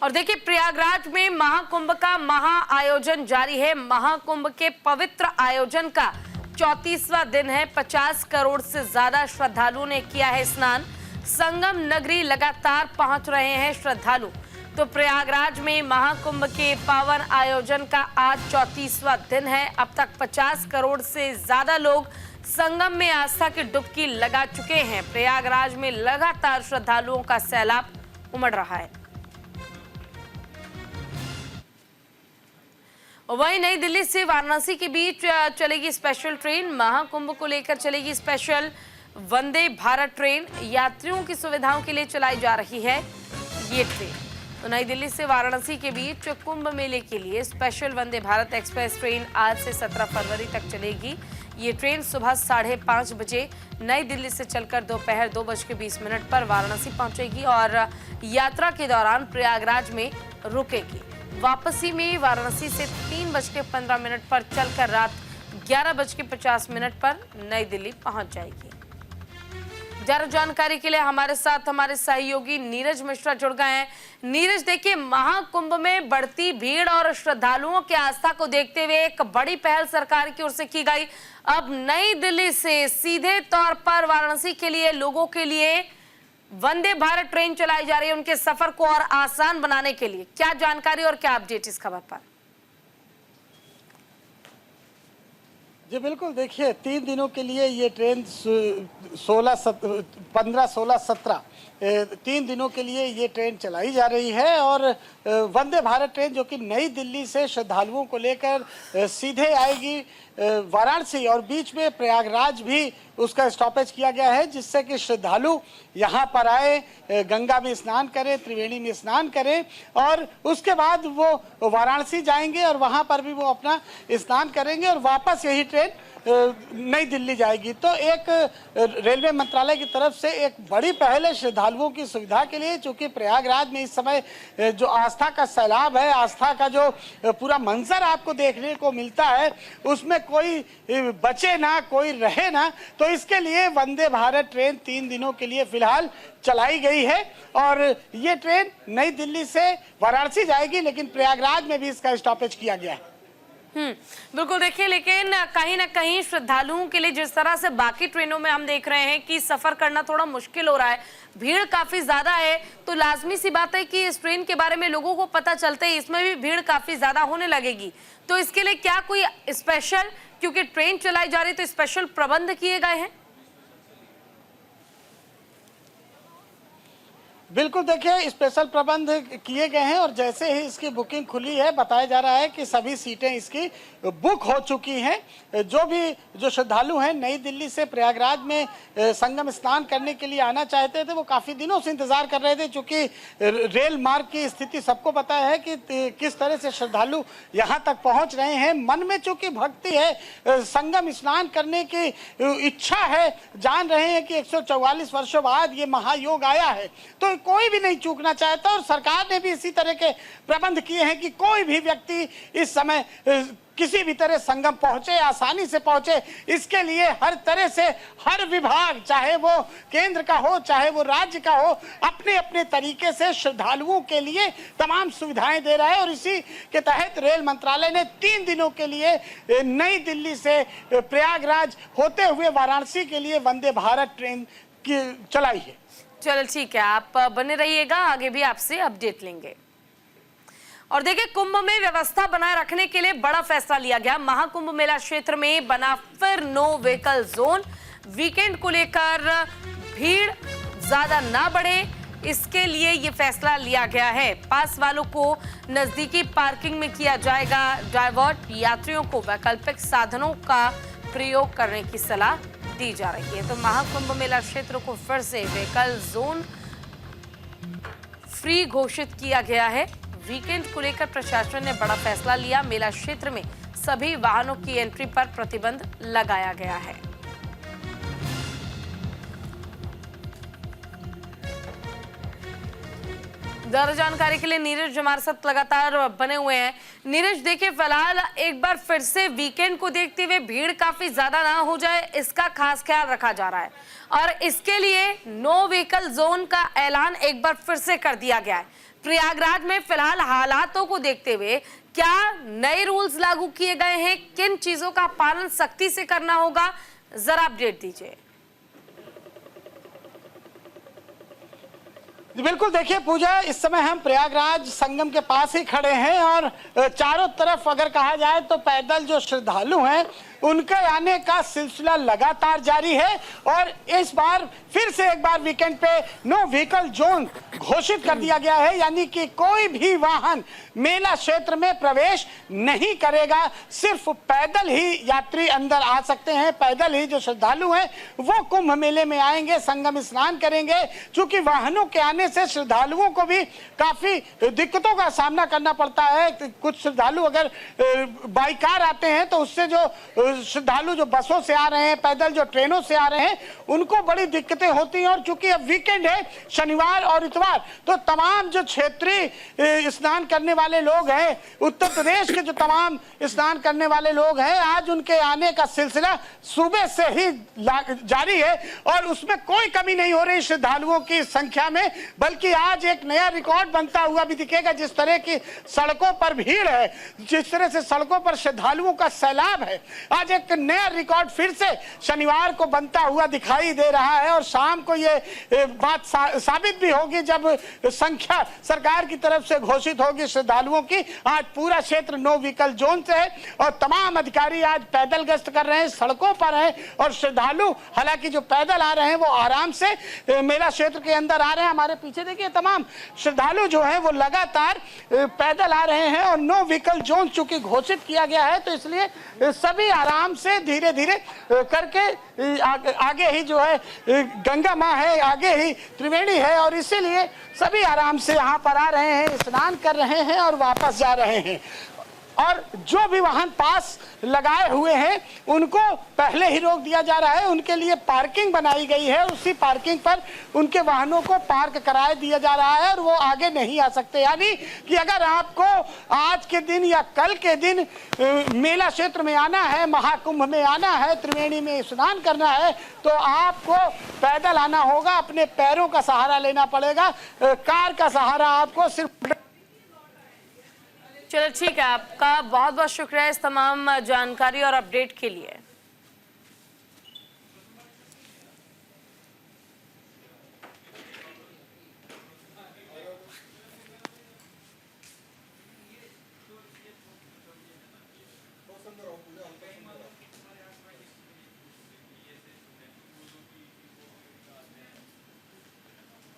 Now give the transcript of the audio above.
और देखिए, प्रयागराज में महाकुंभ का महाआयोजन जारी है। महाकुंभ के पवित्र आयोजन का 34वां दिन है। 50 करोड़ से ज्यादा श्रद्धालुओं ने किया है स्नान। संगम नगरी लगातार पहुंच रहे हैं श्रद्धालु। तो प्रयागराज में महाकुंभ के पावन आयोजन का आज 34वां दिन है। अब तक 50 करोड़ से ज्यादा लोग संगम में आस्था की डुबकी लगा चुके हैं। प्रयागराज में लगातार श्रद्धालुओं का सैलाब उमड़ रहा है। वहीं नई दिल्ली से वाराणसी के बीच चलेगी स्पेशल ट्रेन। महाकुंभ को लेकर चलेगी स्पेशल वंदे भारत ट्रेन। यात्रियों की सुविधाओं के लिए चलाई जा रही है ये ट्रेन। तो नई दिल्ली से वाराणसी के बीच कुंभ मेले के लिए special Vande Bharat express train आज से 17 फरवरी तक चलेगी। ये ट्रेन सुबह 5:30 बजे नई दिल्ली से चलकर दोपहर 2:20 पर वाराणसी पहुंचेगी और यात्रा के दौरान प्रयागराज में रुकेगी। वापसी में वाराणसी से 3:15 पर चलकर रात 11:50 पर नई दिल्ली पहुंच जाएगी। ज्यादा जानकारी के लिए हमारे साथ हमारे सहयोगी नीरज मिश्रा जुड़ गए हैं। नीरज, देखिए, महाकुंभ में बढ़ती भीड़ और श्रद्धालुओं की आस्था को देखते हुए एक बड़ी पहल सरकार की ओर से की गई। अब नई दिल्ली से सीधे तौर पर वाराणसी के लिए लोगों के लिए वंदे भारत ट्रेन चलाई जा रही है, उनके सफर को और आसान बनाने के लिए। क्या जानकारी और क्या अपडेट इस खबर पर? जी बिल्कुल, देखिए 3 दिनों के लिए ये ट्रेन 15, 16, 17 3 दिनों के लिए ये ट्रेन चलाई जा रही है। और वंदे भारत ट्रेन जो कि नई दिल्ली से श्रद्धालुओं को लेकर सीधे आएगी वाराणसी, और बीच में प्रयागराज भी उसका स्टॉपेज किया गया है, जिससे कि श्रद्धालु यहाँ पर आए, गंगा में स्नान करें, त्रिवेणी में स्नान करें और उसके बाद वो वाराणसी जाएंगे और वहाँ पर भी वो अपना स्नान करेंगे और वापस यही ट्रेन नई दिल्ली जाएगी। तो एक रेलवे मंत्रालय की तरफ से एक बड़ी पहल है श्रद्धालुओं की सुविधा के लिए, क्योंकि प्रयागराज में इस समय जो आस्था का सैलाब है, आस्था का जो पूरा मंजर आपको देखने को मिलता है, उसमें कोई बचे ना, कोई रहे ना। तो इसके लिए वंदे भारत ट्रेन 3 दिनों के लिए फिलहाल चलाई गई है और ये ट्रेन नई दिल्ली से वाराणसी जाएगी, लेकिन प्रयागराज में भी इसका स्टॉपेज किया गया है। बिल्कुल, देखिए, लेकिन कहीं ना कहीं श्रद्धालुओं के लिए जिस तरह से बाकी ट्रेनों में हम देख रहे हैं कि सफर करना थोड़ा मुश्किल हो रहा है, भीड़ काफी ज्यादा है, तो लाजमी सी बात है कि इस ट्रेन के बारे में लोगों को पता चलते ही इसमें भी भीड़ काफी ज्यादा होने लगेगी। तो इसके लिए क्या कोई स्पेशल, क्योंकि ट्रेन चलाई जा रही तो स्पेशल प्रबंध किए गए हैं? बिल्कुल, देखिए स्पेशल प्रबंध किए गए हैं और जैसे ही इसकी बुकिंग खुली है, बताया जा रहा है कि सभी सीटें इसकी बुक हो चुकी हैं। जो श्रद्धालु हैं नई दिल्ली से प्रयागराज में संगम स्नान करने के लिए आना चाहते थे, वो काफ़ी दिनों से इंतजार कर रहे थे, क्योंकि रेल मार्ग की स्थिति सबको पता है कि किस तरह से श्रद्धालु यहाँ तक पहुँच रहे हैं। मन में चूंकि भक्ति है, संगम स्नान करने की इच्छा है, जान रहे हैं कि 144 वर्षों बाद ये महायोग आया है, तो कोई भी नहीं चूकना चाहता। और सरकार ने भी इसी तरह के प्रबंध किए हैं कि कोई भी व्यक्ति इस समय किसी भी तरह संगम पहुंचे, आसानी से पहुंचे। इसके लिए हर तरह से हर विभाग, चाहे वो केंद्र का हो चाहे वो राज्य का हो, अपने अपने तरीके से श्रद्धालुओं के लिए तमाम सुविधाएं दे रहा है। और इसी के तहत रेल मंत्रालय ने 3 दिनों के लिए नई दिल्ली से प्रयागराज होते हुए वाराणसी के लिए वंदे भारत ट्रेन चलाई है। चलो ठीक है, आप बने रहिएगा, आगे भी आपसे अपडेट लेंगे। और देखिए, कुंभ में व्यवस्था बनाए रखने के लिए बड़ा फैसला लिया गया। महाकुंभ मेला क्षेत्र में बना फिर नो व्हीकल जोन। वीकेंड को लेकर भीड़ ज्यादा ना बढ़े, इसके लिए ये फैसला लिया गया है। पास वालों को नजदीकी पार्किंग में किया जाएगा डाइवर्ट। यात्रियों को वैकल्पिक साधनों का प्रयोग करने की सलाह दी जा रही है। तो महाकुंभ मेला क्षेत्र को फिर से व्हीकल जोन फ्री घोषित किया गया है। वीकेंड को लेकर प्रशासन ने बड़ा फैसला लिया। मेला क्षेत्र में सभी वाहनों की एंट्री पर प्रतिबंध लगाया गया है। ज्यादा जानकारी के लिए नीरज हमारे साथ लगातार बने हुए हैं। नीरज, देखिए, फिलहाल एक बार फिर से वीकेंड को देखते हुए भीड़ काफी ज्यादा ना हो जाए, इसका खास ख्याल रखा जा रहा है और इसके लिए नो व्हीकल जोन का ऐलान एक बार फिर से कर दिया गया है। प्रयागराज में फिलहाल हालातों को देखते हुए क्या नए रूल्स लागू किए गए हैं, किन चीजों का पालन सख्ती से करना होगा, जरा अपडेट दीजिए। बिल्कुल, देखिए पूजा, इस समय हम प्रयागराज संगम के पास ही खड़े हैं और चारों तरफ अगर कहा जाए तो पैदल जो श्रद्धालु हैं उनके आने का सिलसिला लगातार जारी है। और इस बार फिर से एक बार वीकेंड पे नो व्हीकल जोन घोषित कर दिया गया है, यानी कि कोई भी वाहन मेला क्षेत्र में प्रवेश नहीं करेगा। सिर्फ पैदल ही यात्री अंदर आ सकते हैं, पैदल ही जो श्रद्धालु हैं वो कुंभ मेले में आएंगे, संगम स्नान करेंगे। चूंकि वाहनों के आने से श्रद्धालुओं को भी काफी दिक्कतों का सामना करना पड़ता है। कुछ श्रद्धालु अगर बाई कार आते हैं तो उससे जो श्रद्धालु जो बसों से आ रहे हैं, पैदल जो ट्रेनों से आ रहे हैं, उनको बड़ी दिक्कतें होती हैं। और चूंकि अब वीकेंड है, शनिवार और इतवार, तो तमाम जो क्षेत्रीय स्नान करने वाले लोग हैं, उत्तर प्रदेश के जो तमाम स्नान करने वाले लोग हैं, आज उनके आने का सिलसिला सुबह से ही जारी है और उसमें कोई कमी नहीं हो रही श्रद्धालुओं की संख्या में। बल्कि आज एक नया रिकॉर्ड बनता हुआ भी दिखेगा। जिस तरह की सड़कों पर भीड़ है, जिस तरह से सड़कों पर श्रद्धालुओं का सैलाब है, आज एक नया रिकॉर्ड फिर से शनिवार को बनता हुआ दिखाई दे रहा है। और शाम को ये बात साबित भी होगी जब संख्या सरकार की तरफ से घोषित होगी श्रद्धालुओं की। आज पूरा क्षेत्र नो व्हीकल जोन से है और तमाम अधिकारी आज पैदल गश्त कर रहे हैं, सड़कों पर हैं। और श्रद्धालु हालांकि जो पैदल आ रहे हैं वो आराम से मेला क्षेत्र के अंदर आ रहे हैं। हमारे पीछे देखिए तमाम श्रद्धालु जो है वो लगातार पैदल आ रहे हैं। और नो व्हीकल जोन चूंकि घोषित किया गया है तो इसलिए सभी आराम से धीरे धीरे करके आगे ही जो है गंगा माँ है, आगे ही त्रिवेणी है, और इसीलिए सभी आराम से यहाँ पर आ रहे हैं, स्नान कर रहे हैं और वापस जा रहे हैं। और जो भी वाहन पास लगाए हुए हैं उनको पहले ही रोक दिया जा रहा है। उनके लिए पार्किंग बनाई गई है, उसी पार्किंग पर उनके वाहनों को पार्क कराए दिया जा रहा है और वो आगे नहीं आ सकते। यानी कि अगर आपको आज के दिन या कल के दिन मेला क्षेत्र में आना है, महाकुंभ में आना है, त्रिवेणी में स्नान करना है, तो आपको पैदल आना होगा, अपने पैरों का सहारा लेना पड़ेगा। कार का सहारा आपको सिर्फ। चलो ठीक है, आपका बहुत बहुत शुक्रिया इस तमाम जानकारी और अपडेट के लिए।